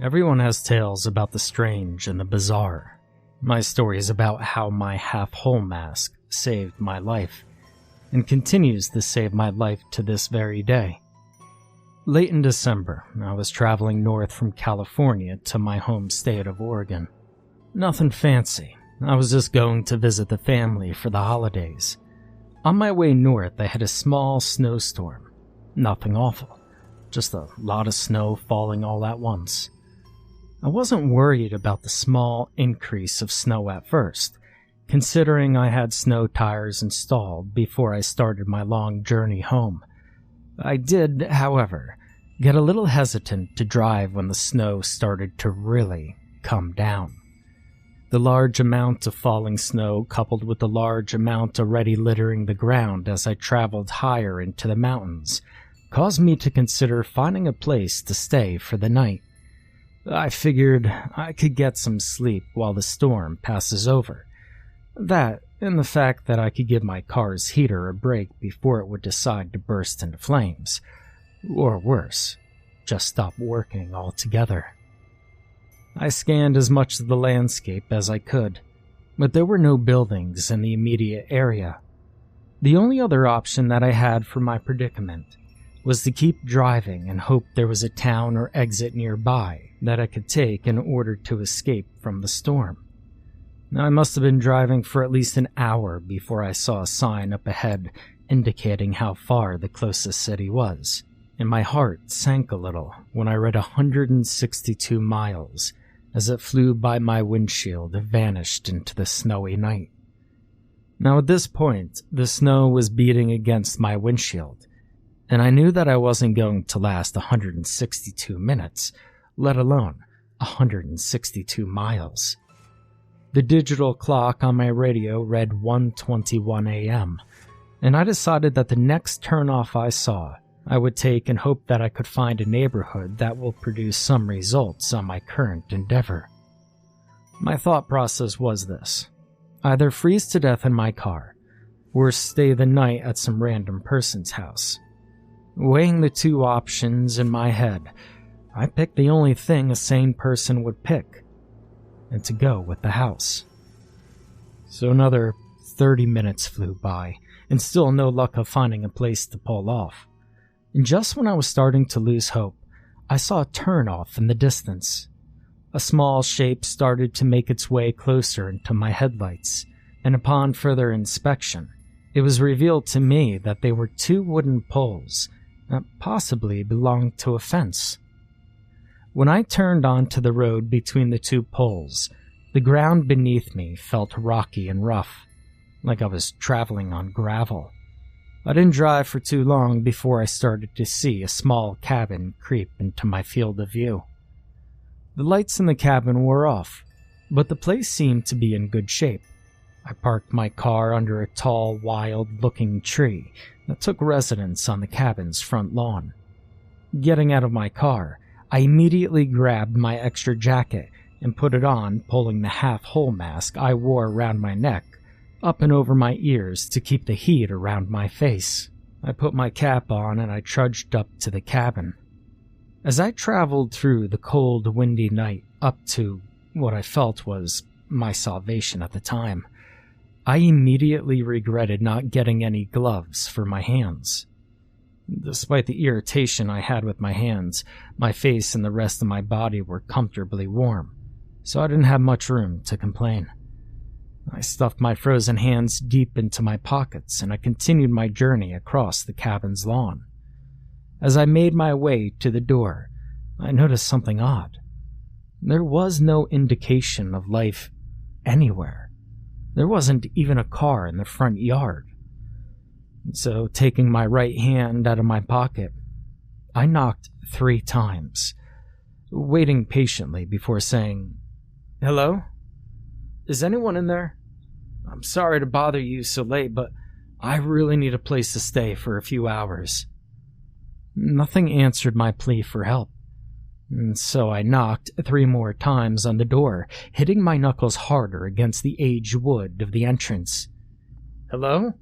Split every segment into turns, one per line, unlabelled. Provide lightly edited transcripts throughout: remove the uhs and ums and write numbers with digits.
Everyone has tales about the strange and the bizarre. My story is about how my half-whole mask saved my life, and continues to save my life to this very day. Late in December, I was traveling north from California to my home state of Oregon. Nothing fancy. I was just going to visit the family for the holidays. On my way north, I had a small snowstorm. Nothing awful. Just a lot of snow falling all at once. I wasn't worried about the small increase of snow at first, considering I had snow tires installed before I started my long journey home. I did, however, get a little hesitant to drive when the snow started to really come down. The large amount of falling snow, coupled with the large amount already littering the ground as I traveled higher into the mountains, caused me to consider finding a place to stay for the night. I figured I could get some sleep while the storm passes over. That, and the fact that I could give my car's heater a break before it would decide to burst into flames. Or worse, just stop working altogether. I scanned as much of the landscape as I could, but there were no buildings in the immediate area. The only other option that I had for my predicament was to keep driving and hope there was a town or exit nearby that I could take in order to escape from the storm. I must have been driving for at least an hour before I saw a sign up ahead indicating how far the closest city was, and my heart sank a little when I read 162 miles as it flew by my windshield and vanished into the snowy night. Now at this point, the snow was beating against my windshield, and I knew that I wasn't going to last 162 minutes, let alone 162 miles. The digital clock on my radio read 1:21 a.m., and I decided that the next turnoff I saw, I would take and hope that I could find a neighborhood that will produce some results on my current endeavor. My thought process was this: either freeze to death in my car, or stay the night at some random person's house. Weighing the two options in my head, I picked the only thing a sane person would pick, and to go with the house. So another 30 minutes flew by, and still no luck of finding a place to pull off. And just when I was starting to lose hope, I saw a turn-off in the distance. A small shape started to make its way closer into my headlights, and upon further inspection, it was revealed to me that they were two wooden poles that possibly belonged to a fence. When I turned onto the road between the two poles, the ground beneath me felt rocky and rough, like I was traveling on gravel. I didn't drive for too long before I started to see a small cabin creep into my field of view. The lights in the cabin were off, but the place seemed to be in good shape. I parked my car under a tall, wild-looking tree that took residence on the cabin's front lawn. Getting out of my car, I immediately grabbed my extra jacket and put it on, pulling the half-whole mask I wore around my neck up and over my ears to keep the heat around my face. I put my cap on and I trudged up to the cabin. As I traveled through the cold, windy night up to what I felt was my salvation at the time, I immediately regretted not getting any gloves for my hands. Despite the irritation I had with my hands, my face and the rest of my body were comfortably warm, so I didn't have much room to complain. I stuffed my frozen hands deep into my pockets and I continued my journey across the cabin's lawn. As I made my way to the door, I noticed something odd. There was no indication of life anywhere. There wasn't even a car in the front yard. So, taking my right hand out of my pocket, I knocked 3 times, waiting patiently before saying, "Hello? Is anyone in there? I'm sorry to bother you so late, but I really need a place to stay for a few hours." Nothing answered my plea for help, and so I knocked 3 more times on the door, hitting my knuckles harder against the aged wood of the entrance. "Hello?"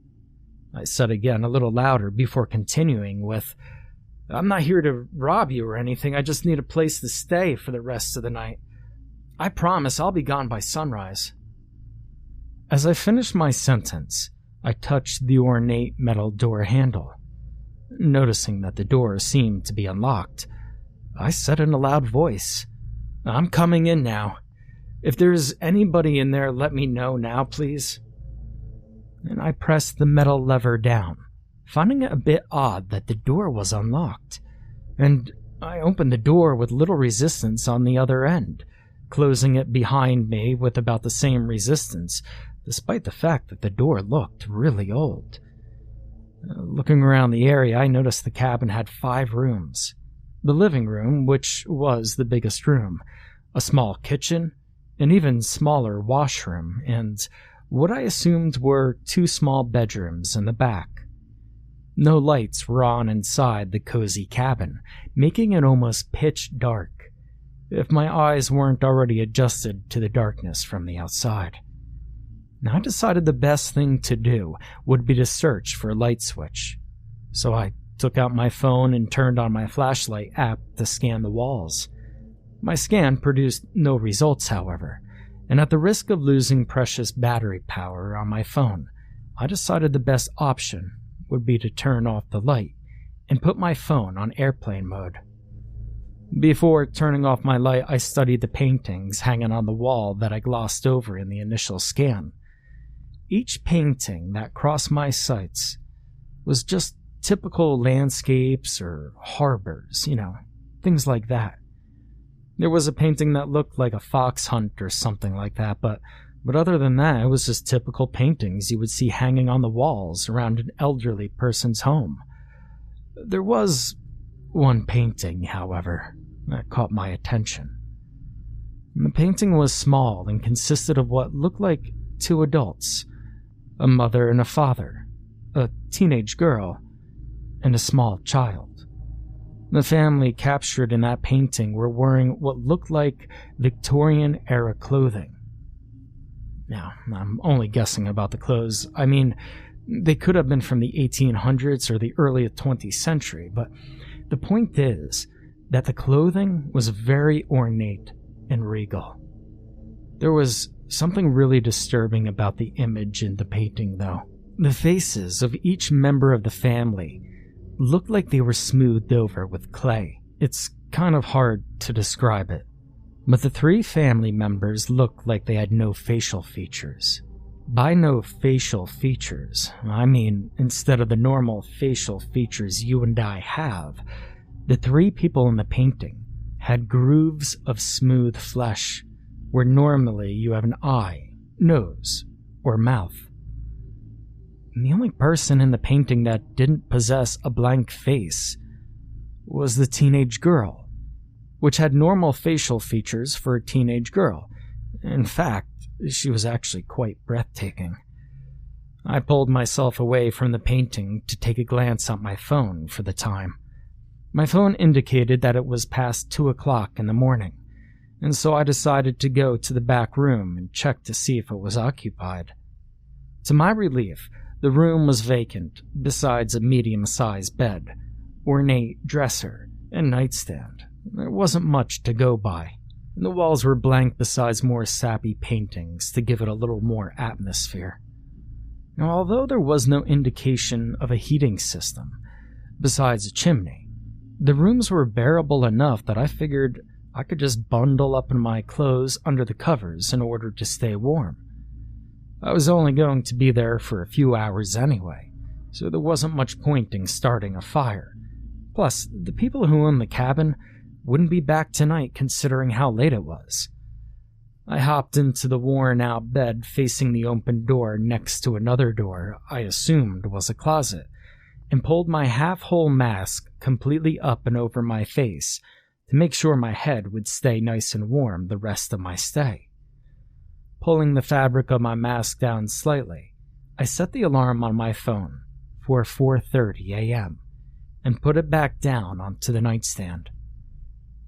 I said again, a little louder, before continuing with, I'm not here to rob you or anything. I just need a place to stay for the rest of the night. I promise I'll be gone by sunrise." As I finished my sentence, I touched the ornate metal door handle. Noticing that the door seemed to be unlocked, I said in a loud voice, "I'm coming in now. If there's anybody in there, let me know now, please." And I pressed the metal lever down, finding it a bit odd that the door was unlocked, and I opened the door with little resistance on the other end, closing it behind me with about the same resistance, despite the fact that the door looked really old. Looking around the area, I noticed the cabin had 5 rooms. The living room, which was the biggest room, a small kitchen, an even smaller washroom, and what I assumed were 2 small bedrooms in the back. No lights were on inside the cozy cabin, making it almost pitch dark, if my eyes weren't already adjusted to the darkness from the outside. I decided the best thing to do would be to search for a light switch, so I took out my phone and turned on my flashlight app to scan the walls. My scan produced no results, however, and at the risk of losing precious battery power on my phone, I decided the best option would be to turn off the light and put my phone on airplane mode. Before turning off my light, I studied the paintings hanging on the wall that I glossed over in the initial scan. Each painting that crossed my sights was just typical landscapes or harbors, things like that. There was a painting that looked like a fox hunt or something like that, but other than that, it was just typical paintings you would see hanging on the walls around an elderly person's home. There was one painting, however, that caught my attention. The painting was small and consisted of what looked like 2 adults, a mother and a father, a teenage girl, and a small child. The family captured in that painting were wearing what looked like Victorian-era clothing. Now, I'm only guessing about the clothes. I mean, they could have been from the 1800s or the early 20th century, but the point is that the clothing was very ornate and regal. There was something really disturbing about the image in the painting, though. The faces of each member of the family looked like they were smoothed over with clay. It's kind of hard to describe it, but the 3 family members looked like they had no facial features. By no facial features, I mean instead of the normal facial features you and I have, the 3 people in the painting had grooves of smooth flesh, where normally you have an eye, nose, or mouth. And the only person in the painting that didn't possess a blank face was the teenage girl, which had normal facial features for a teenage girl. In fact, she was actually quite breathtaking. I pulled myself away from the painting to take a glance at my phone for the time. My phone indicated that it was past 2 o'clock in the morning, and so I decided to go to the back room and check to see if it was occupied. To my relief, the room was vacant, besides a medium-sized bed, ornate dresser, and nightstand. There wasn't much to go by. The walls were blank besides more sappy paintings to give it a little more atmosphere. Now, although there was no indication of a heating system, besides a chimney, the rooms were bearable enough that I figured I could just bundle up in my clothes under the covers in order to stay warm. I was only going to be there for a few hours anyway, so there wasn't much point in starting a fire. Plus, the people who owned the cabin wouldn't be back tonight considering how late it was. I hopped into the worn-out bed facing the open door next to another door I assumed was a closet, and pulled my half-whole mask completely up and over my face to make sure my head would stay nice and warm the rest of my stay. Pulling the fabric of my mask down slightly, I set the alarm on my phone for 4:30 a.m. and put it back down onto the nightstand.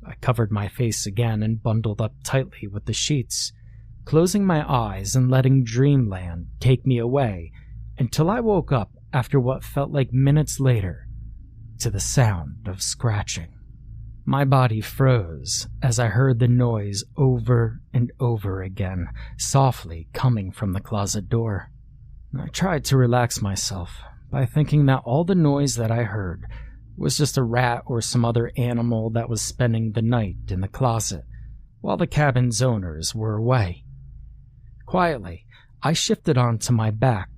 I covered my face again and bundled up tightly with the sheets, closing my eyes and letting dreamland take me away until I woke up after what felt like minutes later to the sound of scratching. My body froze as I heard the noise over and over again, softly coming from the closet door. I tried to relax myself by thinking that all the noise that I heard was just a rat or some other animal that was spending the night in the closet while the cabin's owners were away. Quietly, I shifted onto my back,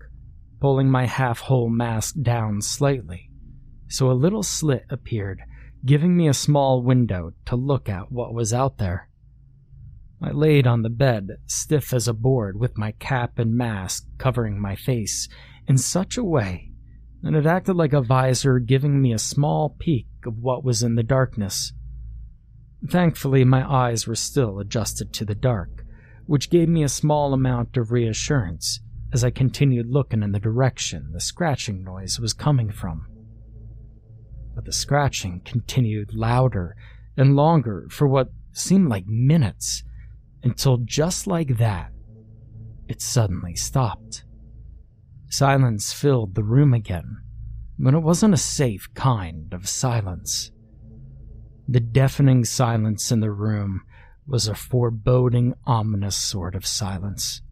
pulling my half-whole mask down slightly, so a little slit appeared, giving me a small window to look at what was out there. I laid on the bed, stiff as a board, with my cap and mask covering my face in such a way that it acted like a visor giving me a small peek of what was in the darkness. Thankfully, my eyes were still adjusted to the dark, which gave me a small amount of reassurance as I continued looking in the direction the scratching noise was coming from. But the scratching continued louder and longer for what seemed like minutes, until just like that, it suddenly stopped. Silence filled the room again, but it wasn't a safe kind of silence. The deafening silence in the room was a foreboding, ominous sort of silence.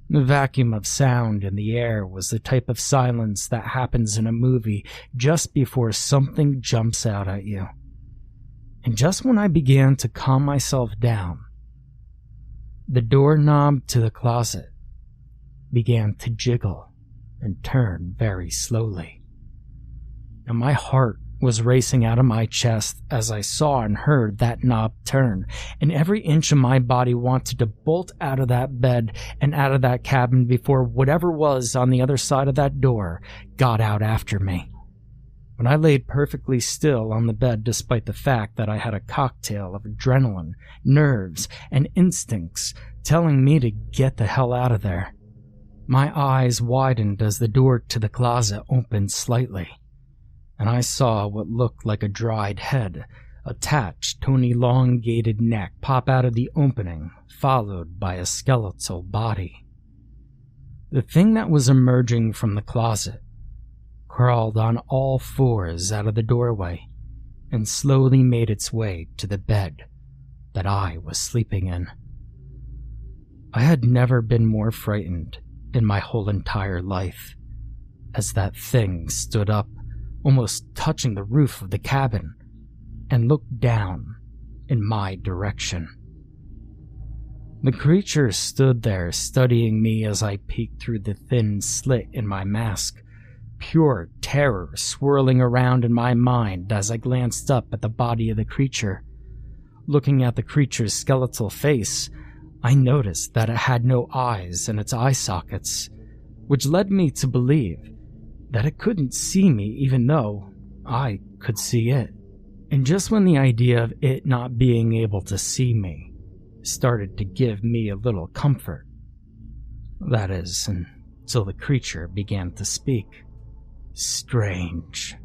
The vacuum of sound in the air was the type of silence that happens in a movie just before something jumps out at you. And just when I began to calm myself down, the doorknob to the closet began to jiggle and turn very slowly. And my heart was racing out of my chest as I saw and heard that knob turn, and every inch of my body wanted to bolt out of that bed and out of that cabin before whatever was on the other side of that door got out after me. When I laid perfectly still on the bed, despite the fact that I had a cocktail of adrenaline, nerves, and instincts telling me to get the hell out of there, my eyes widened as the door to the closet opened slightly, and I saw what looked like a dried head attached to an elongated neck pop out of the opening, followed by a skeletal body. The thing that was emerging from the closet crawled on all fours out of the doorway and slowly made its way to the bed that I was sleeping in. I had never been more frightened in my whole entire life, as that thing stood up, almost touching the roof of the cabin, and looked down in my direction. The creature stood there studying me as I peeked through the thin slit in my mask, pure terror swirling around in my mind as I glanced up at the body of the creature. Looking at the creature's skeletal face, I noticed that it had no eyes in its eye sockets, which led me to believe that it couldn't see me even though I could see it. And just when the idea of it not being able to see me started to give me a little comfort, that is, until the creature began to speak. Strange.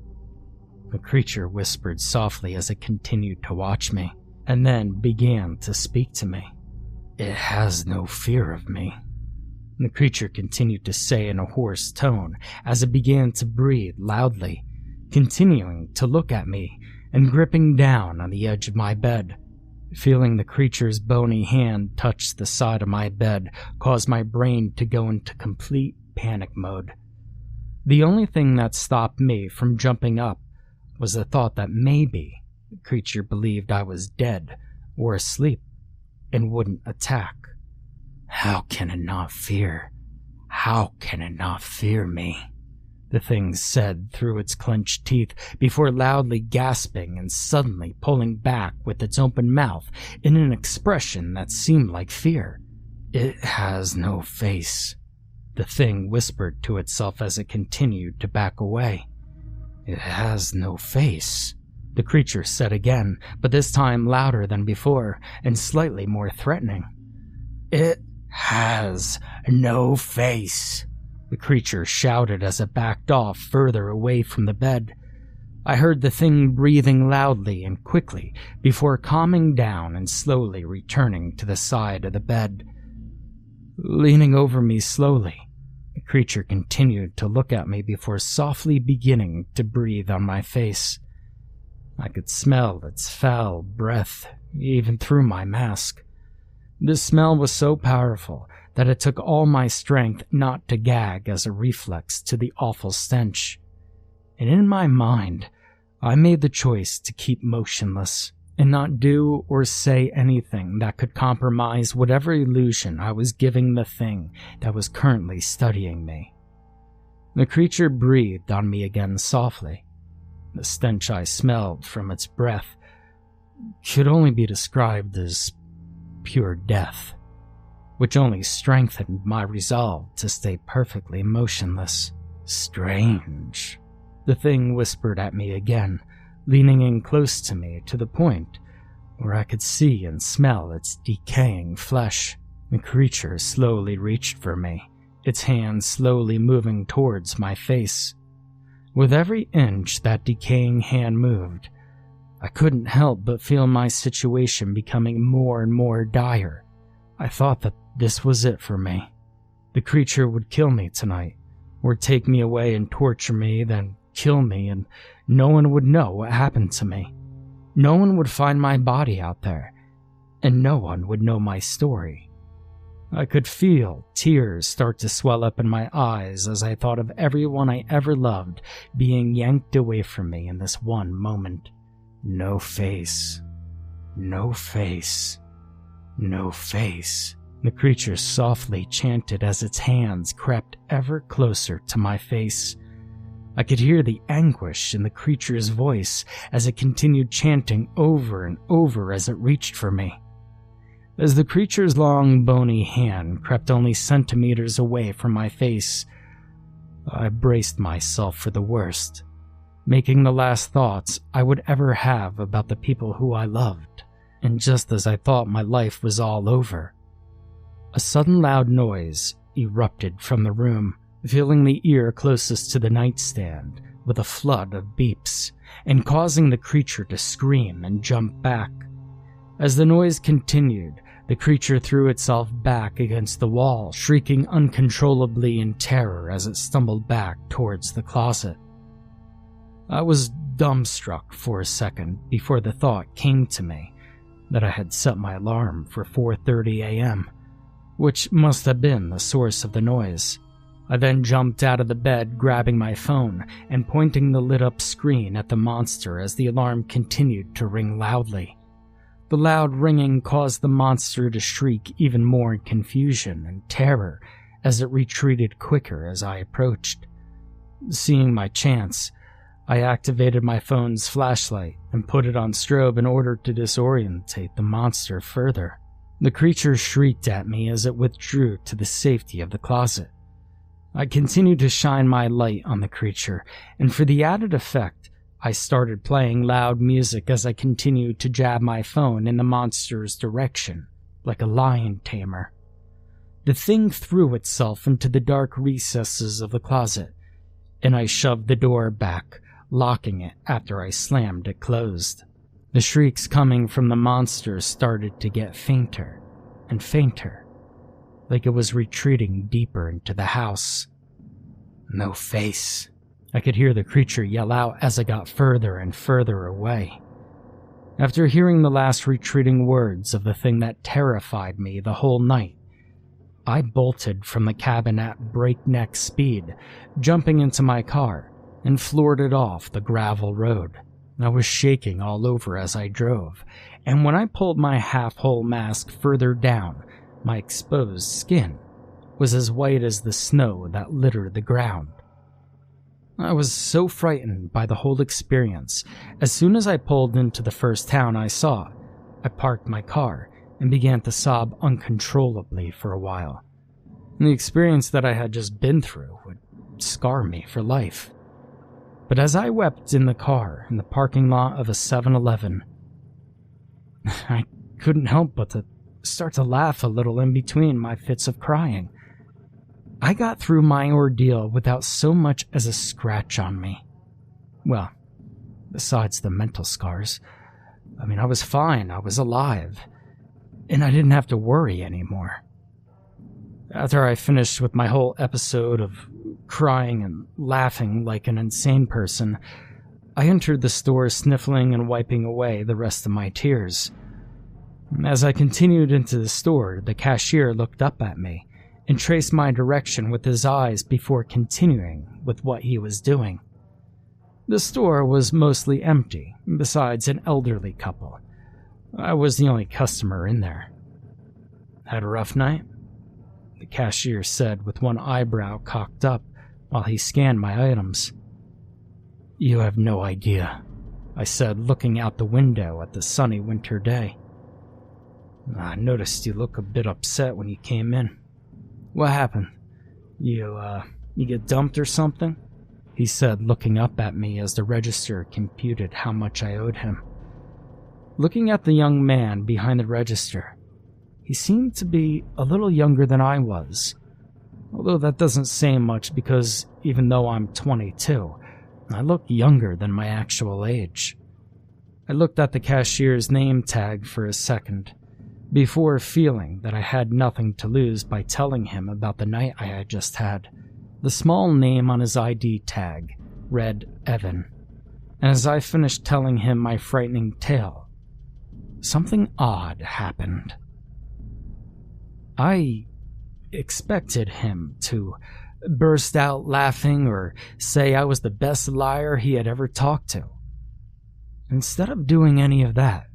The creature whispered softly as it continued to watch me, and then began to speak to me. It has no fear of me. The creature continued to say in a hoarse tone as it began to breathe loudly, continuing to look at me and gripping down on the edge of my bed. Feeling the creature's bony hand touch the side of my bed caused my brain to go into complete panic mode. The only thing that stopped me from jumping up was the thought that maybe the creature believed I was dead or asleep and wouldn't attack. How can it not fear? How can it not fear me? The thing said through its clenched teeth before loudly gasping and suddenly pulling back with its open mouth in an expression that seemed like fear. It has no face, the thing whispered to itself as it continued to back away. It has no face, the creature said again, but this time louder than before and slightly more threatening. It has no face, the creature shouted as it backed off further away from the bed. I heard the thing breathing loudly and quickly before calming down and slowly returning to the side of the bed. Leaning over me slowly, the creature continued to look at me before softly beginning to breathe on my face. I could smell its foul breath, even through my mask. The smell was so powerful that it took all my strength not to gag as a reflex to the awful stench. And in my mind, I made the choice to keep motionless and not do or say anything that could compromise whatever illusion I was giving the thing that was currently studying me. The creature breathed on me again softly. The stench I smelled from its breath could only be described as pure death, which only strengthened my resolve to stay perfectly motionless. Strange, the thing whispered at me again, leaning in close to me to the point where I could see and smell its decaying flesh. The creature slowly reached for me, its hand slowly moving towards my face. With every inch that decaying hand moved, I couldn't help but feel my situation becoming more and more dire. I thought that this was it for me. The creature would kill me tonight, or take me away and torture me, then kill me, and no one would know what happened to me. No one would find my body out there, and no one would know my story. I could feel tears start to swell up in my eyes as I thought of everyone I ever loved being yanked away from me in this one moment. No face. No face. No face. The creature softly chanted as its hands crept ever closer to my face. I could hear the anguish in the creature's voice as it continued chanting over and over as it reached for me. As the creature's long, bony hand crept only centimeters away from my face, I braced myself for the worst, making the last thoughts I would ever have about the people who I loved. And just as I thought my life was all over, a sudden loud noise erupted from the room, filling the ear closest to the nightstand with a flood of beeps, and causing the creature to scream and jump back. As the noise continued, the creature threw itself back against the wall, shrieking uncontrollably in terror as it stumbled back towards the closet. I was dumbstruck for a second before the thought came to me that I had set my alarm for 4:30 a.m., which must have been the source of the noise. I then jumped out of the bed, grabbing my phone and pointing the lit-up screen at the monster as the alarm continued to ring loudly. The loud ringing caused the monster to shriek even more in confusion and terror as it retreated quicker as I approached. Seeing my chance, I activated my phone's flashlight and put it on strobe in order to disorientate the monster further. The creature shrieked at me as it withdrew to the safety of the closet. I continued to shine my light on the creature, and for the added effect, I started playing loud music as I continued to jab my phone in the monster's direction, like a lion tamer. The thing threw itself into the dark recesses of the closet, and I shoved the door back, locking it after I slammed it closed. The shrieks coming from the monster started to get fainter and fainter, like it was retreating deeper into the house. No face. I could hear the creature yell out as I got further and further away. After hearing the last retreating words of the thing that terrified me the whole night, I bolted from the cabin at breakneck speed, jumping into my car, and floored it off the gravel road. I was shaking all over as I drove, and when I pulled my half-whole mask further down, my exposed skin was as white as the snow that littered the ground. I was so frightened by the whole experience. As soon as I pulled into the first town I saw, I parked my car and began to sob uncontrollably for a while. The experience that I had just been through would scar me for life. But as I wept in the car in the parking lot of a 7-Eleven, I couldn't help but to start to laugh a little in between my fits of crying. I got through my ordeal without so much as a scratch on me. Well, besides the mental scars. I was fine, I was alive, and I didn't have to worry anymore. After I finished with my whole episode of crying and laughing like an insane person, I entered the store sniffling and wiping away the rest of my tears. As I continued into the store, the cashier looked up at me and traced my direction with his eyes before continuing with what he was doing. The store was mostly empty, besides an elderly couple. I was the only customer in there. "Had a rough night?" the cashier said with one eyebrow cocked up while he scanned my items. "You have no idea," I said, looking out the window at the sunny winter day. "I noticed you look a bit upset when you came in. What happened? You get dumped or something?" he said, looking up at me as the register computed how much I owed him. Looking at the young man behind the register, he seemed to be a little younger than I was, although that doesn't say much because even though I'm 22, I look younger than my actual age. I looked at the cashier's name tag for a second, before feeling that I had nothing to lose by telling him about the night I had just had. The small name on his ID tag read Evan, and as I finished telling him my frightening tale, something odd happened. I expected him to burst out laughing or say I was the best liar he had ever talked to. Instead of doing any of that,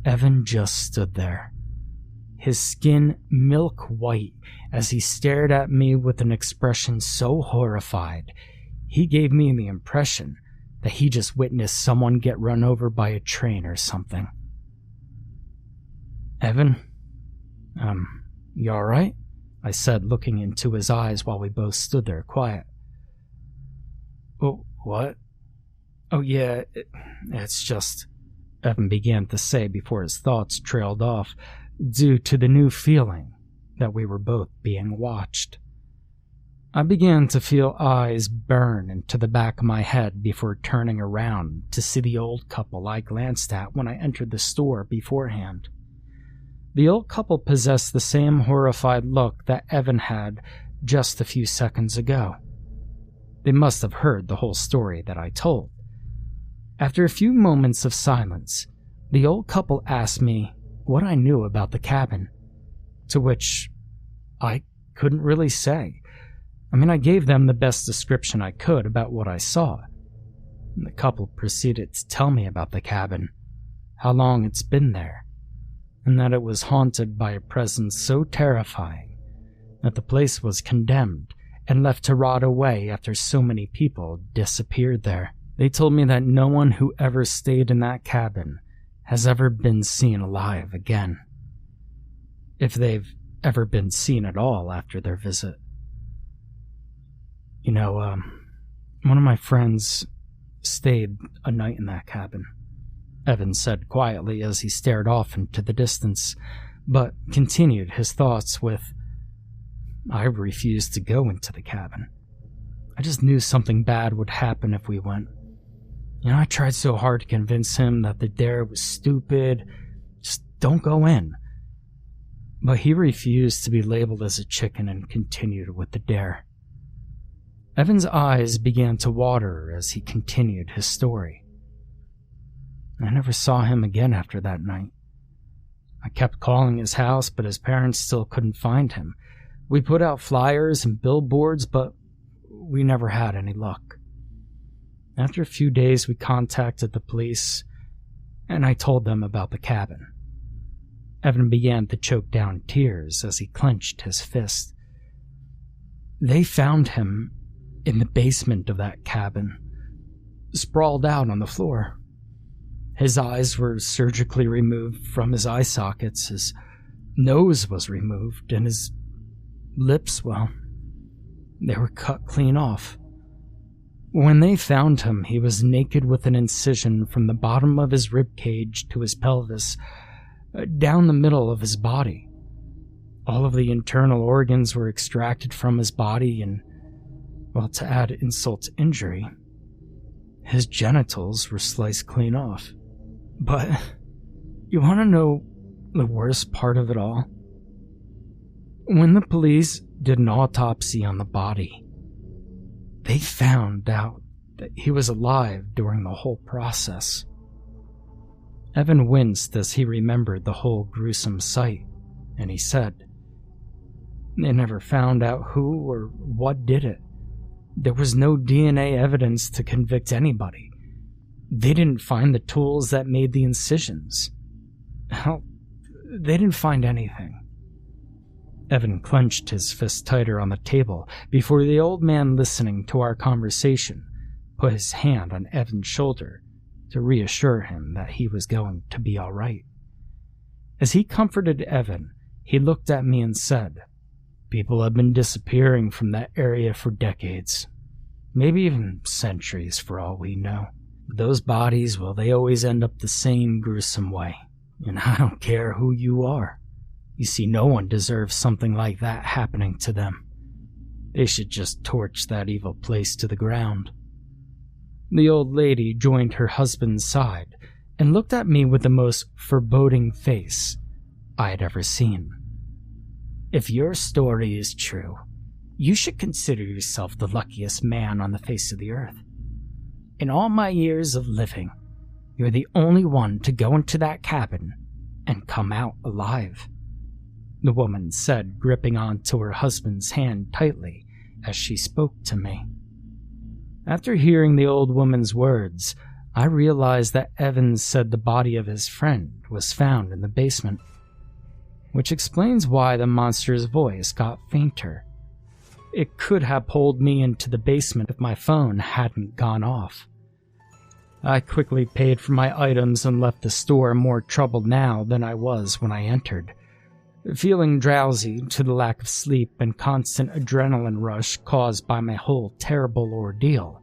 Evan just stood there, his skin milk white as he stared at me with an expression so horrified, he gave me the impression that he just witnessed someone get run over by a train or something. "Evan, you alright?" I said, looking into his eyes while we both stood there quiet. "Oh, what? Oh yeah, it's just," Evan began to say before his thoughts trailed off due to the new feeling that we were both being watched. I began to feel eyes burn into the back of my head before turning around to see the old couple I glanced at when I entered the store beforehand. The old couple possessed the same horrified look that Evan had just a few seconds ago. They must have heard the whole story that I told. After a few moments of silence, the old couple asked me what I knew about the cabin, to which I couldn't really say. I gave them the best description I could about what I saw. The couple proceeded to tell me about the cabin, how long it's been there, and that it was haunted by a presence so terrifying that the place was condemned and left to rot away after so many people disappeared there. They told me that no one who ever stayed in that cabin has ever been seen alive again, if they've ever been seen at all after their visit. One of my friends stayed a night in that cabin, Evan said quietly as he stared off into the distance, but continued his thoughts with, "I refused to go into the cabin. I just knew something bad would happen if we went. I tried so hard to convince him that the dare was stupid, just don't go in. But he refused to be labeled as a chicken and continued with the dare." Evan's eyes began to water as he continued his story. "I never saw him again after that night. I kept calling his house, but his parents still couldn't find him. We put out flyers and billboards, but we never had any luck. After a few days, we contacted the police, and I told them about the cabin." Evan began to choke down tears as he clenched his fist. "They found him in the basement of that cabin, sprawled out on the floor. His eyes were surgically removed from his eye sockets, his nose was removed, and his lips, well, they were cut clean off. When they found him, he was naked with an incision from the bottom of his rib cage to his pelvis, down the middle of his body. All of the internal organs were extracted from his body and, well, to add insult to injury, his genitals were sliced clean off. But you want to know the worst part of it all? When the police did an autopsy on the body, they found out that he was alive during the whole process. Evan winced as he remembered the whole gruesome sight, and he said, "They never found out who or what did it. There was no DNA evidence to convict anybody. They didn't find the tools that made the incisions. Hell, they didn't find anything." Evan clenched his fist tighter on the table before the old man, listening to our conversation, put his hand on Evan's shoulder to reassure him that he was going to be all right. As he comforted Evan, he looked at me and said, "People have been disappearing from that area for decades, maybe even centuries for all we know. Those bodies, well, they always end up the same gruesome way, and I don't care who you are. You see, no one deserves something like that happening to them. They should just torch that evil place to the ground." The old lady joined her husband's side and looked at me with the most foreboding face I had ever seen. "If your story is true, you should consider yourself the luckiest man on the face of the earth. In all my years of living, you're the only one to go into that cabin and come out alive," the woman said, gripping onto her husband's hand tightly as she spoke to me. After hearing the old woman's words, I realized that Evans said the body of his friend was found in the basement, which explains why the monster's voice got fainter. It could have pulled me into the basement if my phone hadn't gone off. I quickly paid for my items and left the store, more troubled now than I was when I entered. Feeling drowsy to the lack of sleep and constant adrenaline rush caused by my whole terrible ordeal,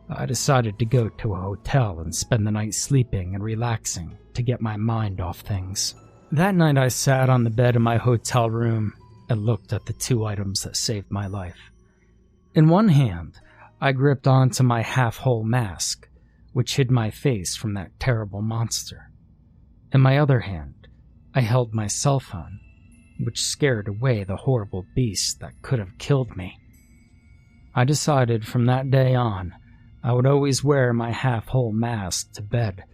I decided to go to a hotel and spend the night sleeping and relaxing to get my mind off things. That night I sat on the bed in my hotel room and looked at the two items that saved my life. In one hand, I gripped onto my half-whole mask, which hid my face from that terrible monster. In my other hand, I held my cell phone, which scared away the horrible beast that could have killed me. I decided from that day on, I would always wear my half-whole mask to bed.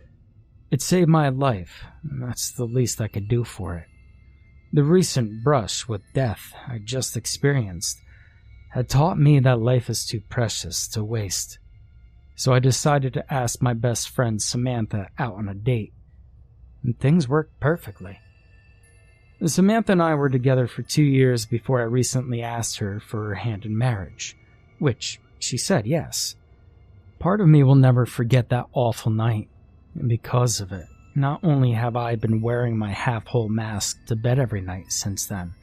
It saved my life, and that's the least I could do for it. The recent brush with death I just experienced had taught me that life is too precious to waste. So I decided to ask my best friend Samantha out on a date, and things worked perfectly. Samantha and I were together for 2 years before I recently asked her for her hand in marriage, which she said yes. Part of me will never forget that awful night, and because of it, not only have I been wearing my half-whole mask to bed every night since then,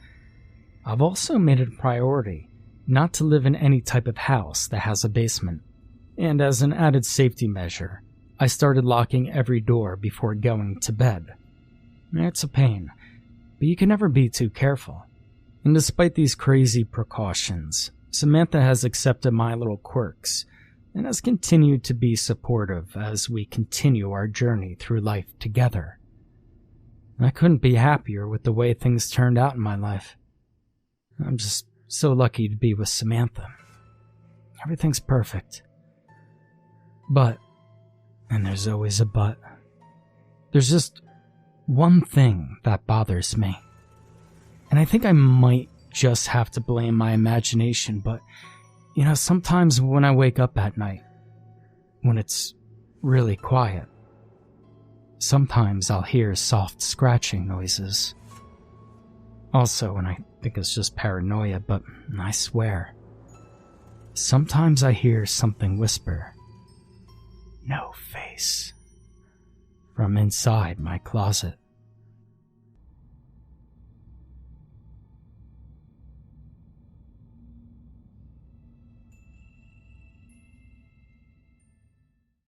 I've also made it a priority not to live in any type of house that has a basement. And as an added safety measure, I started locking every door before going to bed. It's a pain, but you can never be too careful. And despite these crazy precautions, Samantha has accepted my little quirks and has continued to be supportive as we continue our journey through life together. I couldn't be happier with the way things turned out in my life. I'm just so lucky to be with Samantha. Everything's perfect. But, and there's always a but, there's just one thing that bothers me. And I think I might just have to blame my imagination, but, sometimes when I wake up at night, when it's really quiet, sometimes I'll hear soft scratching noises. Also, and I think it's just paranoia, but I swear, sometimes I hear something whisper, "No face," from inside my closet.